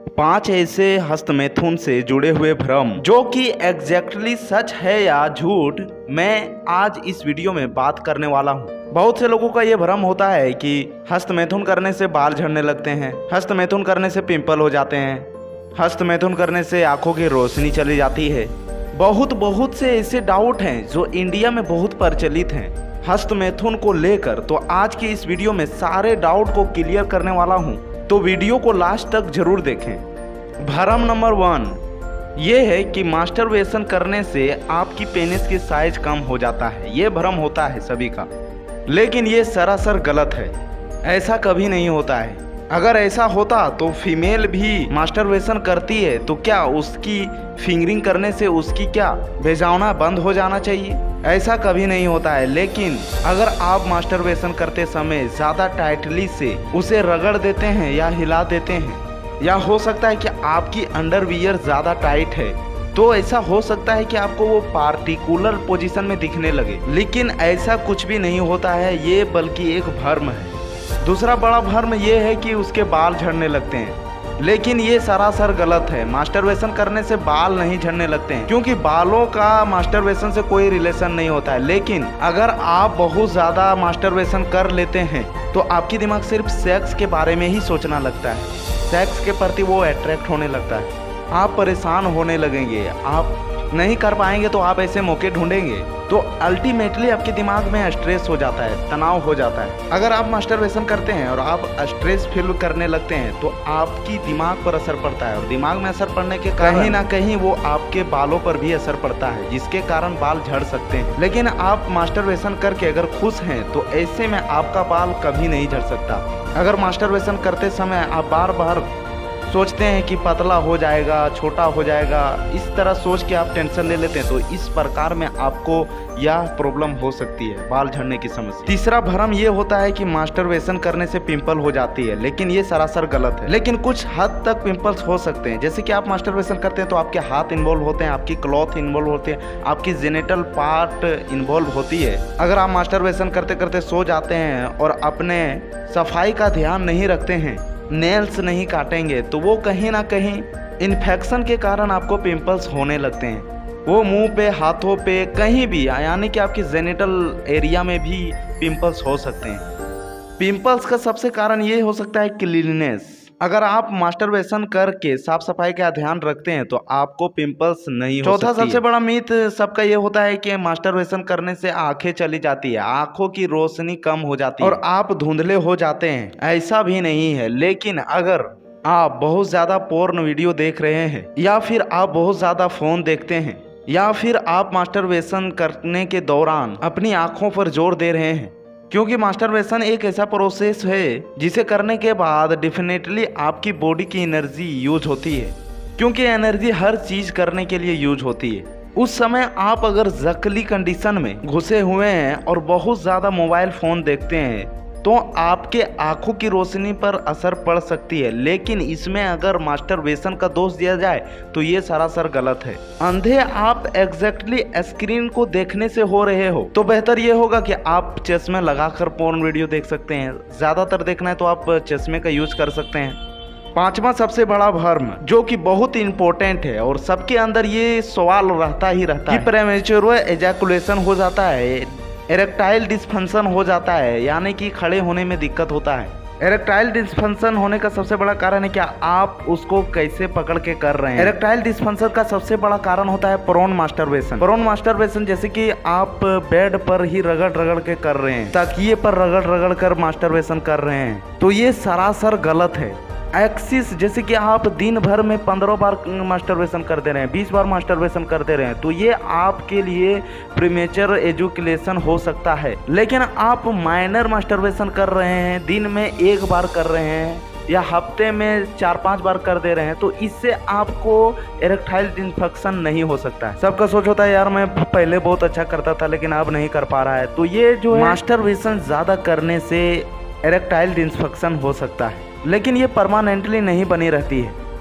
5 ऐसे हस्तमैथुन से जुड़े हुए भ्रम जो कि एग्जैक्टली सच है या झूठ, मैं आज इस वीडियो में बात करने वाला हूँ। बहुत से लोगों का ये भ्रम होता है कि हस्तमैथुन करने से बाल झड़ने लगते हैं, हस्तमैथुन करने से पिंपल हो जाते हैं, हस्तमैथुन करने से आंखों की रोशनी चली जाती है। बहुत से ऐसे डाउट हैं जो इंडिया में बहुत प्रचलित हैं हस्तमैथुन को लेकर। तो आज की इस वीडियो में सारे डाउट को क्लियर करने वाला हूँ, तो वीडियो को लास्ट तक जरूर देखें। भ्रम नंबर 1 ये है कि मास्टरबेशन करने से आपकी पेनिस की साइज कम हो जाता है। ये भ्रम होता है सभी का, लेकिन ये सरासर गलत है। ऐसा कभी नहीं होता है। अगर ऐसा होता तो फीमेल भी मास्टरबेशन करती है तो क्या उसकी फिंगरिंग करने से उसकी क्या बेजावना बंद हो जाना चाहिए? ऐसा कभी नहीं होता है। लेकिन अगर आप मास्टरबेशन करते समय ज़्यादा टाइटली से उसे रगड़ देते हैं या हिला देते हैं, या हो सकता है कि आपकी अंडरवियर ज़्यादा टाइट है, तो ऐसा हो सकता है कि आपको वो पार्टिकुलर पोजीशन में दिखने लगे। लेकिन ऐसा कुछ भी नहीं होता है, ये बल्कि एक भ्रम है। दूसरा बड़ा भ्रम ये है कि उसके बाल झड़ने लगते हैं, लेकिन ये सरासर गलत है। मास्टरबेशन करने से बाल नहीं झड़ने लगते हैं, क्योंकि बालों का मास्टरबेशन से कोई रिलेशन नहीं होता है। लेकिन अगर आप बहुत ज़्यादा मास्टरबेशन कर लेते हैं तो आपकी दिमाग सिर्फ सेक्स के बारे में ही सोचना लगता है, सेक्स के प्रति वो अट्रैक्ट होने लगता है। आप परेशान होने लगेंगे, आप नहीं कर पाएंगे तो आप ऐसे मौके ढूंढेंगे, तो अल्टीमेटली आपके दिमाग में स्ट्रेस हो जाता है, तनाव हो जाता है। अगर आप मास्टरबेशन करते हैं और आप स्ट्रेस फील करने लगते हैं तो आपकी दिमाग पर असर पड़ता है, और दिमाग में असर पड़ने के कहीं ना कहीं वो आपके बालों पर भी असर पड़ता है, जिसके कारण बाल झड़ सकते हैं। लेकिन आप मास्टरबेशन करके अगर खुश हैं तो ऐसे में आपका बाल कभी नहीं झड़ सकता। अगर मास्टरबेशन करते समय आप बार बार सोचते हैं कि पतला हो जाएगा, छोटा हो जाएगा, इस तरह सोच के आप टेंशन ले लेते हैं, तो इस प्रकार में आपको यह प्रॉब्लम हो सकती है, बाल झड़ने की समस्या। तीसरा भ्रम ये होता है कि मास्टरबेशन करने से पिंपल हो जाती है, लेकिन ये सरासर गलत है। लेकिन कुछ हद तक पिंपल्स हो सकते हैं। जैसे कि आप मास्टरबेशन करते हैं तो आपके हाथ इन्वॉल्व होते हैं, आपकी क्लॉथ इन्वॉल्व होती है, आपकी जेनिटल पार्ट इन्वॉल्व होती है। अगर आप मास्टरबेशन करते करते सो जाते हैं और अपने सफाई का ध्यान नहीं रखते हैं, नेल्स नहीं काटेंगे, तो वो कहीं ना कहीं इन्फेक्शन के कारण आपको पिंपल्स होने लगते हैं। वो मुंह पे, हाथों पे, कहीं भी, यानी कि आपकी जेनिटल एरिया में भी पिंपल्स हो सकते हैं। पिंपल्स का सबसे कारण ये हो सकता है क्लीननेस। अगर आप मास्टरबेशन करके साफ सफाई का ध्यान रखते हैं तो आपको पिंपल्स नहीं हो सकती। चौथा सबसे बड़ा मिथ सबका ये होता है कि मास्टरबेशन करने से आंखें चली जाती है, आंखों की रोशनी कम हो जाती है और आप धुंधले हो जाते हैं। ऐसा भी नहीं है। लेकिन अगर आप बहुत ज्यादा पोर्न वीडियो देख रहे हैं, या फिर आप बहुत ज्यादा फोन देखते हैं, या फिर आप मास्टरबेशन करने के दौरान अपनी आंखों पर जोर दे रहे हैं, क्योंकि मास्टरबेशन एक ऐसा प्रोसेस है जिसे करने के बाद डेफिनेटली आपकी बॉडी की एनर्जी यूज होती है, क्योंकि एनर्जी हर चीज करने के लिए यूज होती है। उस समय आप अगर जख्मी कंडीशन में घुसे हुए हैं और बहुत ज़्यादा मोबाइल फ़ोन देखते हैं तो आपके आंखों की रोशनी पर असर पड़ सकती है। लेकिन इसमें अगर मास्टरबेशन का दोष दिया जाए तो ये सरासर गलत है। अंधे आप एग्जैक्टली स्क्रीन को देखने से हो रहे हो तो बेहतर ये होगा कि आप चश्मे लगाकर पोर्न वीडियो देख सकते हैं। ज़्यादातर देखना है तो आप चश्मे का यूज कर सकते हैं। पांचवा सबसे बड़ा भ्रम जो कि बहुत इंपॉर्टेंट है और सबके अंदर ये सवाल रहता ही रहता है कि प्रीमेच्योर एजैकुलेशन हो जाता है, इरेक्टाइल डिस्फंक्शन हो जाता है, यानी कि खड़े होने में दिक्कत होता है। इरेक्टाइल डिस्फंक्शन होने का सबसे बड़ा कारण है कि आप उसको कैसे पकड़ के कर रहे हैं। इरेक्टाइल डिस्फंक्शन का सबसे बड़ा कारण होता है प्रोन मास्टरबेशन। प्रोन मास्टरबेशन जैसे कि आप बेड पर ही रगड़ रगड़ के कर रहे हैं, तकिए पर रगड़ रगड़ कर मास्टरबेशन कर रहे हैं, तो ये सरासर गलत है। एक्सिस जैसे कि आप दिन भर में 15 बार मास्टरबेशन कर दे रहे हैं, 20 बार मास्टरबेशन कर दे रहे हैं, तो ये आपके लिए प्रीमेच्योर एजुकेशन हो सकता है। लेकिन आप माइनर मास्टरबेशन कर रहे हैं, दिन में 1 बार कर रहे हैं या हफ्ते में 4-5 बार कर दे रहे हैं, तो इससे आपको इरेक्टाइल डिस्फंक्शन नहीं हो सकता है। सबका सोच होता है यार मैं पहले बहुत अच्छा करता था लेकिन अब नहीं कर पा रहा है, तो ये जो है मास्टरबेशन ज़्यादा करने से इरेक्टाइल डिस्फंक्शन हो सकता है, लेकिन ये परमानेंटली नहीं बनी रहती है।